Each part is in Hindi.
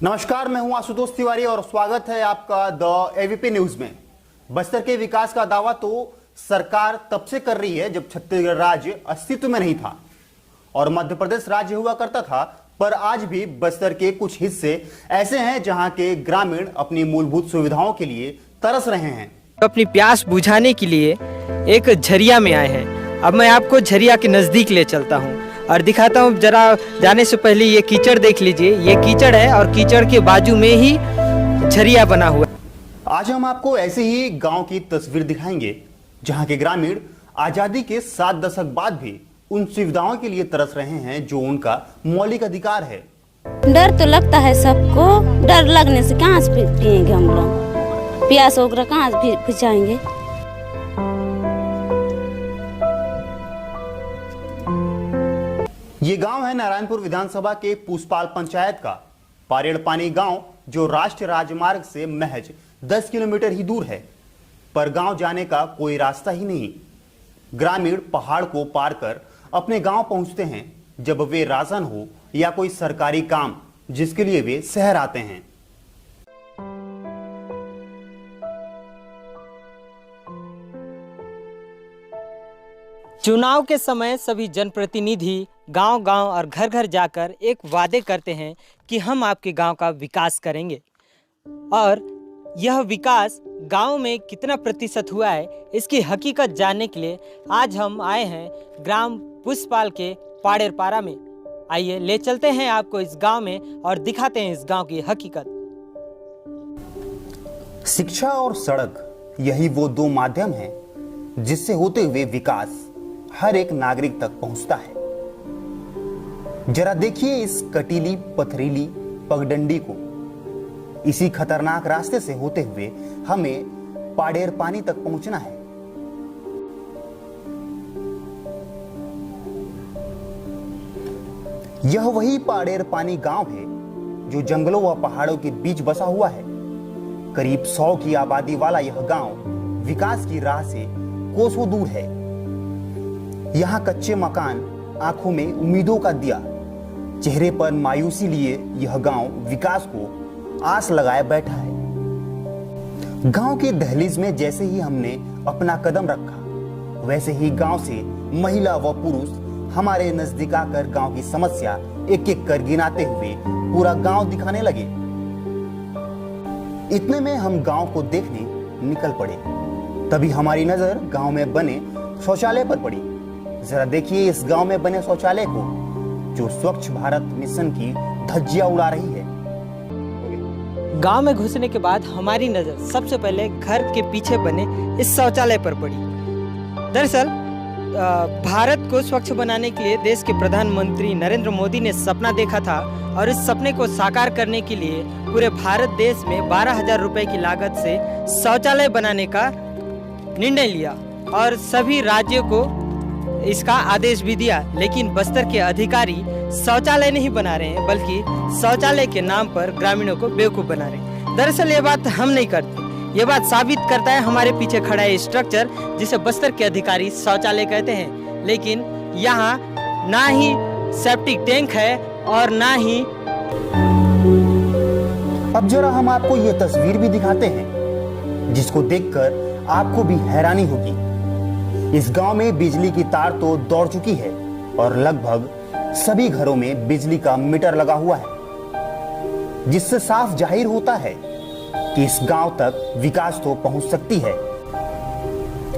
नमस्कार, मैं हूं आशुतोष तिवारी और स्वागत है आपका द एवीपी न्यूज में। बस्तर के विकास का दावा तो सरकार तब से कर रही है जब छत्तीसगढ़ राज्य अस्तित्व में नहीं था और मध्य प्रदेश राज्य हुआ करता था, पर आज भी बस्तर के कुछ हिस्से ऐसे हैं जहां के ग्रामीण अपनी मूलभूत सुविधाओं के लिए तरस रहे हैं। अपनी प्यास बुझाने के लिए एक झरिया में आए हैं। अब मैं आपको झरिया के नजदीक ले चलता हूँ और दिखाता हूँ। जरा जाने से पहले ये कीचड़ देख लीजिए, ये कीचड़ है और कीचड़ के बाजू में ही झरिया बना हुआ है। आज हम आपको ऐसे ही गांव की तस्वीर दिखाएंगे जहां के ग्रामीण आजादी के 7 दशक बाद भी उन सुविधाओं के लिए तरस रहे हैं जो उनका मौलिक अधिकार है। डर तो लगता है सबको, डर लगने से कहाँ से पिएंगे हम लोग, प्यास वगैरह कहाँ से बुझाएंगे। ये गांव है नारायणपुर विधानसभा के पूसपाल पंचायत का पारेड़ पानी गांव, जो राष्ट्रीय राजमार्ग से महज 10 किलोमीटर ही दूर है, पर गांव जाने का कोई रास्ता ही नहीं। ग्रामीण पहाड़ को पार कर अपने गांव पहुंचते हैं जब वे राशन हो या कोई सरकारी काम जिसके लिए वे शहर आते हैं। चुनाव के समय सभी जनप्रतिनिधि गांव-गांव और घर-घर जाकर एक वादे करते हैं कि हम आपके गांव का विकास करेंगे, और यह विकास गांव में कितना प्रतिशत हुआ है इसकी हकीकत जानने के लिए आज हम आए हैं ग्राम पूसपाल के पाड़ेरपारा में। आइए ले चलते हैं आपको इस गांव में और दिखाते हैं इस गांव की हकीकत। शिक्षा और सड़क, यही वो दो माध्यम हैं जिससे होते हुए विकास हर एक नागरिक तक पहुंचता है। जरा देखिए इस कटीली पथरीली पगडंडी को। इसी खतरनाक रास्ते से होते हुए हमें पाडेर पानी तक पहुंचना है। यह वही पाडेर पानी गांव है जो जंगलों व पहाड़ों के बीच बसा हुआ है। करीब 100 की आबादी वाला यह गांव विकास की राह से कोसों दूर है। यहाँ कच्चे मकान, आंखों में उम्मीदों का दिया, चेहरे पर मायूसी लिए यह गांव विकास को आस लगाए बैठा है। गांव के दहलीज में जैसे ही हमने अपना कदम रखा, वैसे ही गांव से महिला व पुरुष हमारे नजदीक आकर गांव की समस्या एक एक कर गिनाते हुए पूरा गांव दिखाने लगे। इतने में हम गांव को देखने निकल पड़े। तभी हमारी नजर गांव में बने शौचालय पर पड़ी। जरा देखिए इस गांव में बने शौचालय को, जो स्वच्छ भारत मिशन की धज्जियां उड़ा रही है। गांव में घुसने के बाद हमारी नजर सबसे पहले घर के पीछे बने इस शौचालय पर पड़ी। दरअसल भारत को स्वच्छ बनाने के लिए देश के प्रधानमंत्री नरेंद्र मोदी ने सपना देखा था और इस सपने को साकार करने के लिए पूरे भारत देश में 12,000 रुपए की लागत से शौचालय बनाने का निर्णय लिया और सभी राज्यों को इसका आदेश भी दिया। लेकिन बस्तर के अधिकारी शौचालय नहीं बना रहे हैं, बल्कि शौचालय के नाम पर ग्रामीणों को बेवकूफ बना रहे हैं। दरअसल ये बात हम नहीं करते, ये बात साबित करता है हमारे पीछे खड़ा है स्ट्रक्चर, जिसे बस्तर के अधिकारी शौचालय कहते हैं। लेकिन यहाँ ना ही सेप्टिक टैंक है और ना ही। अब जरा हम आपको ये तस्वीर भी दिखाते हैं जिसको देखकर आपको भी हैरानी होगी। इस गांव में बिजली की तार तो दौड़ चुकी है और लगभग सभी घरों में बिजली का मीटर लगा हुआ है, जिससे साफ जाहिर होता है कि इस गांव तक विकास तो पहुंच सकती है।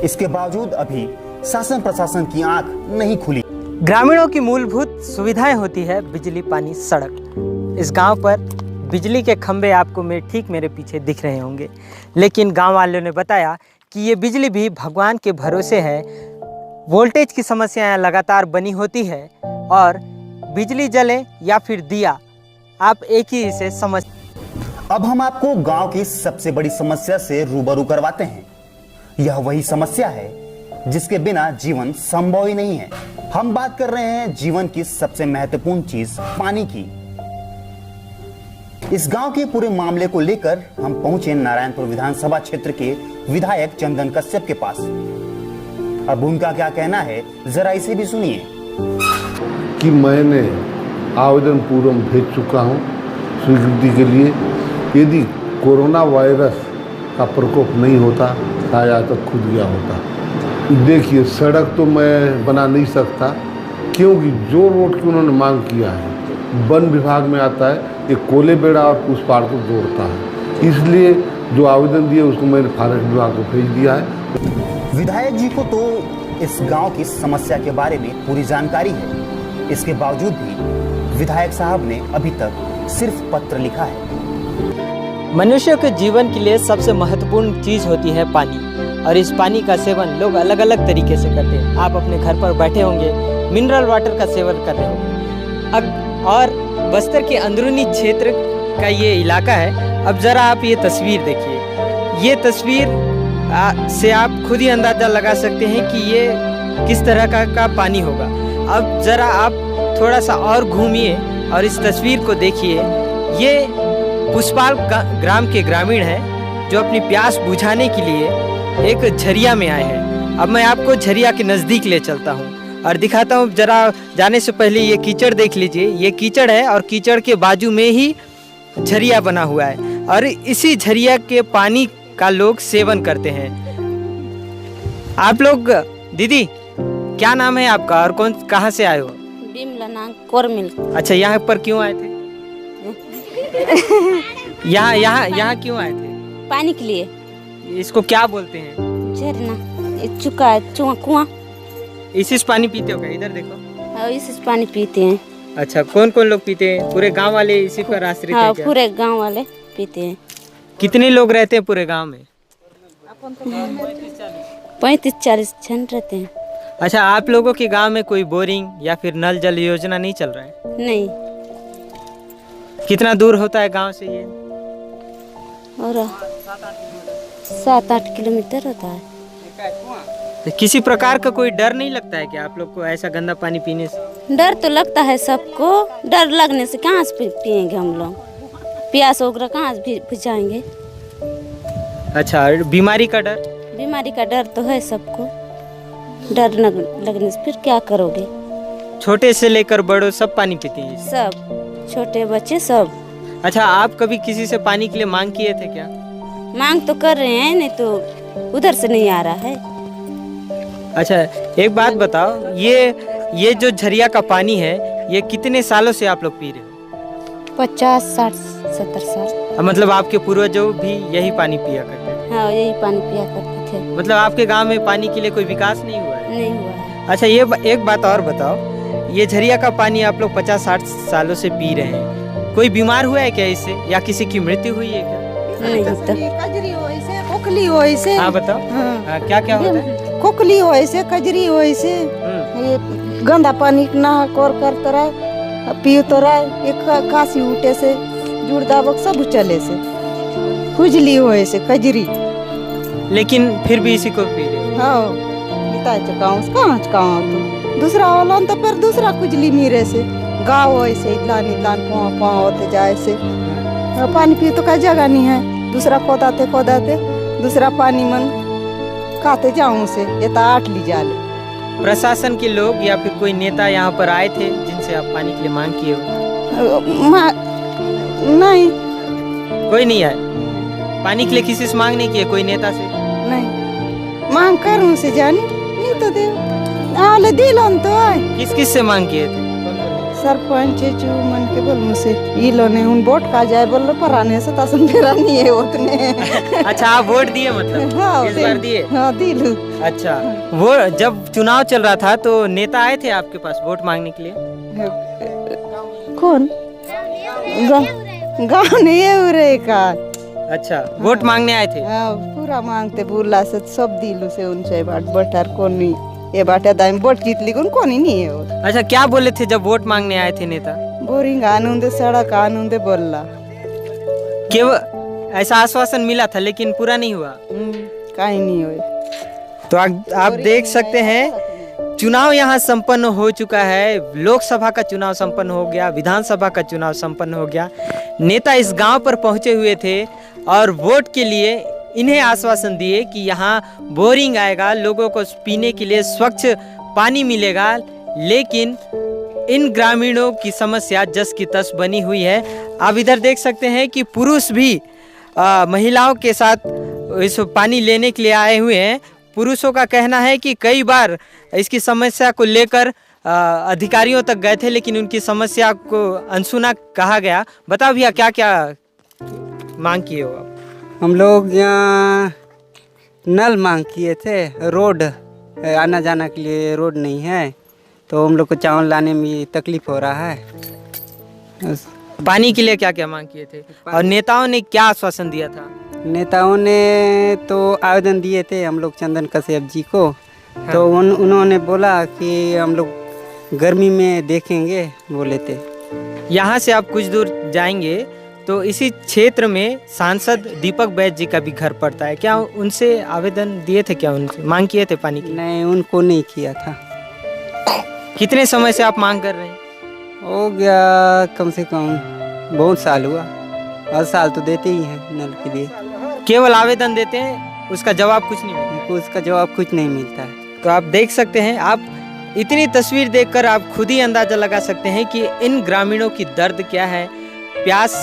इसके बावजूद अभी शासन प्रशासन की आंख नहीं खुली। ग्रामीणों की मूलभूत सुविधाएं होती है बिजली, पानी, सड़क। इस गांव पर बिजली के खंभे आपको मेरे पीछे दिख रहे होंगे, लेकिन गांव वालों ने बताया कि ये बिजली भी भगवान के भरोसे है। वोल्टेज की समस्याएं लगातार बनी होती है और बिजली जले या फिर दिया, आप एक ही इसे समझ। अब हम आपको गांव की सबसे बड़ी समस्या से रूबरू करवाते हैं। यह वही समस्या है जिसके बिना जीवन संभव ही नहीं है। हम बात कर रहे हैं जीवन की सबसे महत्वपूर्ण चीज, पानी की। इस गांव के पूरे मामले को लेकर हम पहुंचे नारायणपुर विधानसभा क्षेत्र के विधायक चंदन कश्यप के पास। अब उनका क्या कहना है, जरा इसे भी सुनिए। कि मैंने आवेदन पूर्व भेज चुका हूं स्वीकृति के लिए। यदि कोरोना वायरस का प्रकोप नहीं होता शायद आज तक खुद गया होता। देखिए, सड़क तो मैं बना नहीं सकता, क्योंकि जो रोड की उन्होंने मांग किया है वन विभाग में आता है, ये कोलेबेड़ा और पुष्पाड़ को जोड़ता है। इसलिए जो आवेदन दिए उसको मैंने फॉरेस्ट विभाग को भेज दिया है। विधायक जी को तो इस गांव की समस्या के बारे में पूरी जानकारी है, इसके बावजूद भी विधायक साहब ने अभी तक सिर्फ पत्र लिखा है। मनुष्य के जीवन के लिए सबसे महत्वपूर्ण चीज़ होती है पानी, और इस पानी का सेवन लोग अलग अलग तरीके से करते हैं। आप अपने घर पर बैठे होंगे, मिनरल वाटर का सेवन कर रहे होंगे। और बस्तर के अंदरूनी क्षेत्र का ये इलाका है। अब ज़रा आप ये तस्वीर देखिए, ये तस्वीर से आप खुद ही अंदाज़ा लगा सकते हैं कि ये किस तरह का पानी होगा। अब ज़रा आप थोड़ा सा और घूमिए और इस तस्वीर को देखिए। ये पुष्पाल ग्राम के ग्रामीण हैं जो अपनी प्यास बुझाने के लिए एक झरिया में आए हैं। अब मैं आपको झरिया के नज़दीक ले चलता हूँ और दिखाता हूँ। जरा जाने से पहले ये कीचड़ देख लीजिए, ये कीचड़ है और कीचड़ के बाजू में ही झरिया बना हुआ है और इसी झरिया के पानी का लोग सेवन करते हैं। आप लोग, दीदी क्या नाम है आपका और कहाँ से आए हो? बिमला नाम कोरमिल। अच्छा, यहाँ पर क्यों आए थे? यहाँ क्यों आए थे? पानी के लिए। इसको क्या बोलते हैं? झरना, चुका है, कुआं। इसी से पानी पीते हो क्या? इधर देखो। हाँ, इसी से पानी पीते हैं। अच्छा, कौन कौन लोग पीते हैं? पूरे गांव वाले इसी पर आश्रित हैं क्या? पूरे गांव वाले पीते हैं। कितने लोग रहते हैं पूरे गांव में? 35-40 जन रहते हैं। अच्छा, आप लोगों के गांव में कोई बोरिंग या फिर नल जल योजना नहीं चल रहा है? नहीं। कितना दूर होता है गांव से ये? और 7-8 किलोमीटर होता है। तो किसी प्रकार का कोई डर नहीं लगता है कि आप लोग को ऐसा गंदा पानी पीने से? डर तो लगता है सबको। डर लगने से कहाँ से पिएंगे हम लोग? प्यास वगैरह कहाँ से बुझाएंगे? अच्छा, बीमारी का डर? बीमारी का डर तो है सबको। डर लगने से फिर क्या करोगे? छोटे से लेकर बड़ों सब पानी पीते हैं? सब, छोटे बच्चे सब। अच्छा, आप कभी किसी से पानी के लिए मांग किए थे क्या? मांग तो कर रहे हैं, नहीं तो उधर से नहीं आ रहा है। अच्छा, एक बात बताओ, ये जो झरिया का पानी है ये कितने सालों से आप लोग पी रहे हो? 50, 60, 70 साल। मतलब आपके पूर्वजों भी यही पानी पिया करते थे? हाँ, यही पानी पिया करते थे। मतलब आपके गांव में पानी के लिए कोई विकास नहीं हुआ है? नहीं हुआ है। अच्छा, ये एक बात और बताओ, ये झरिया का पानी आप लोग 50-60 सालों से पी रहे हैं, कोई बीमार हुआ है क्या इससे या किसी की मृत्यु हुई है क्या? नहीं तो कजरी होई से, खोखली होई से। हाँ बताओ। हाँ। क्या क्या होता है? खोखली होई से, कजरी होई से। ये गंदा पानी नहा कर तो रहा, पी तो रहा, एक काशी उठे से, जुड़ दाबक सब चले से, खुजली होई से, कजरी। लेकिन फिर भी इसी को पी रहे हो? हाँ, इता कहाँ तो दूसरा वाला तो फिर दूसरा खुजली मीरे से, गाँव होई से, इतलान पाँव होते जाए से। पानी पी तो का जगह नहीं है, दूसरा खोदाते दूसरा पानी मन खाते जाऊं से, ये तो 8 ली जाले। प्रशासन के लोग या फिर कोई नेता यहाँ पर आए थे जिनसे आप पानी के लिए मांग किए हो? नहीं, कोई नहीं आए? पानी के लिए किसी से मांग नहीं किए, कोई नेता से? नहीं मांग करूं से जानी नहीं तो दे आले दिलन तो आए। किस किस से मांग किए थे? सरपंच चू मन के बोल मुझसे ये लो ने उन वोट का जाए बोल लो पराने से तासन फेरा नहीं है उतने। अच्छा, आप वोट दिए मतलब? हाँ, इस बार दिए? हाँ, दिलू। अच्छा, वो जब चुनाव चल रहा था तो नेता आए थे आपके पास वोट मांगने के लिए? कौन? गाँव नहीं है उरे का। अच्छा, वोट मांगने आए थे? हाँ, पूरा मांगते बुला से सब दिलू से उनसे बाट बटार कौन नहीं ये बाटे दाम वोट जीत ली कौन ही नहीं है वो। अच्छा, क्या बोले थे जब वोट मांगने आए थे नेता? बोरिंग आनंद सड़क आनंद बोलला। केवल ऐसा आश्वासन मिला था लेकिन पूरा नहीं हुआ? कहीं नहीं हुए। तो आप देख सकते हैं, चुनाव यहाँ संपन्न हो चुका है। लोकसभा का चुनाव संपन्न हो गया, विधानसभा का चुनाव संपन्न हो गया। नेता इस गांव पर पहुंचे हुए थे और वोट के लिए इन्हें आश्वासन दिए कि यहाँ बोरिंग आएगा, लोगों को पीने के लिए स्वच्छ पानी मिलेगा। लेकिन इन ग्रामीणों की समस्या जस की तस बनी हुई है। आप इधर देख सकते हैं कि पुरुष भी महिलाओं के साथ इस पानी लेने के लिए आए हुए हैं। पुरुषों का कहना है कि कई बार इसकी समस्या को लेकर अधिकारियों तक गए थे, लेकिन उनकी समस्या को अनसुना कहा गया। बताओ भैया, क्या क्या मांग किए हो आप? हम लोग यहाँ नल मांग किए थे, रोड आना जाना के लिए रोड नहीं है, तो हम लोग को चावल लाने में तकलीफ हो रहा है। पानी के लिए क्या क्या मांग किए थे और नेताओं ने क्या आश्वासन दिया था? नेताओं ने तो आवेदन दिए थे हम लोग चंदन कश्यप जी को, तो उन्होंने बोला कि हम लोग गर्मी में देखेंगे, बोले थे। यहाँ से आप कुछ दूर जाएंगे तो इसी क्षेत्र में सांसद दीपक बैज जी का भी घर पड़ता है। क्या उनसे आवेदन दिए थे, क्या उनसे मांग किए थे पानी की? नहीं, उनको नहीं किया था। कितने समय से आप मांग कर रहे हैं? हो गया कम से कम बहुत साल हुआ, हर साल तो देते ही हैं नल के लिए। केवल आवेदन देते हैं, उसका जवाब कुछ नहीं मिलता? उसका जवाब कुछ नहीं मिलता है। तो आप देख सकते हैं, आप इतनी तस्वीर देखकर आप खुद ही अंदाजा लगा सकते हैं कि इन ग्रामीणों की दर्द क्या है। प्यास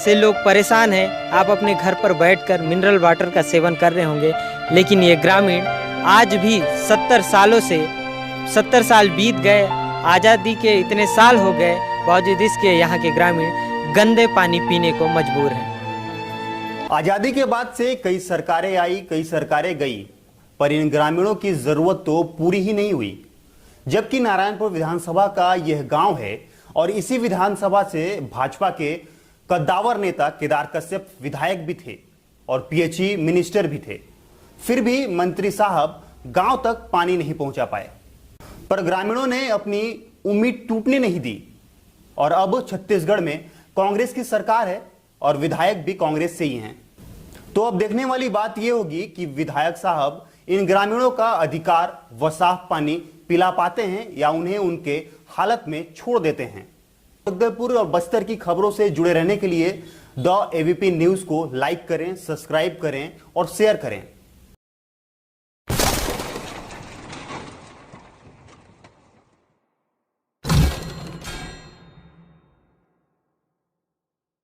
से लोग परेशान हैं। आप अपने घर पर बैठकर मिनरल वाटर का सेवन कर रहे होंगे, लेकिन ये ग्रामीण आज भी 70 सालों से 70 साल बीत गए, आज़ादी के इतने साल हो गए, बावजूद इसके यहाँ के ग्रामीण गंदे पानी पीने को मजबूर हैं। आजादी के बाद से कई सरकारें आई, कई सरकारें गई, पर इन ग्रामीणों की जरूरत तो पूरी ही नहीं हुई। जबकि नारायणपुर विधानसभा का यह गांव है और इसी विधानसभा से भाजपा के कद्दावर नेता केदार कश्यप विधायक भी थे और पीएचई मिनिस्टर भी थे, फिर भी मंत्री साहब गांव तक पानी नहीं पहुंचा पाए। पर ग्रामीणों ने अपनी उम्मीद टूटने नहीं दी और अब छत्तीसगढ़ में कांग्रेस की सरकार है और विधायक भी कांग्रेस से ही हैं। तो अब देखने वाली बात यह होगी कि विधायक साहब इन ग्रामीणों का अधिकार व साफ पानी पिला पाते हैं या उन्हें उनके हालत में छोड़ देते हैं। जगदलपुर और बस्तर की खबरों से जुड़े रहने के लिए द एबीपी न्यूज को लाइक करें, सब्सक्राइब करें और शेयर करें।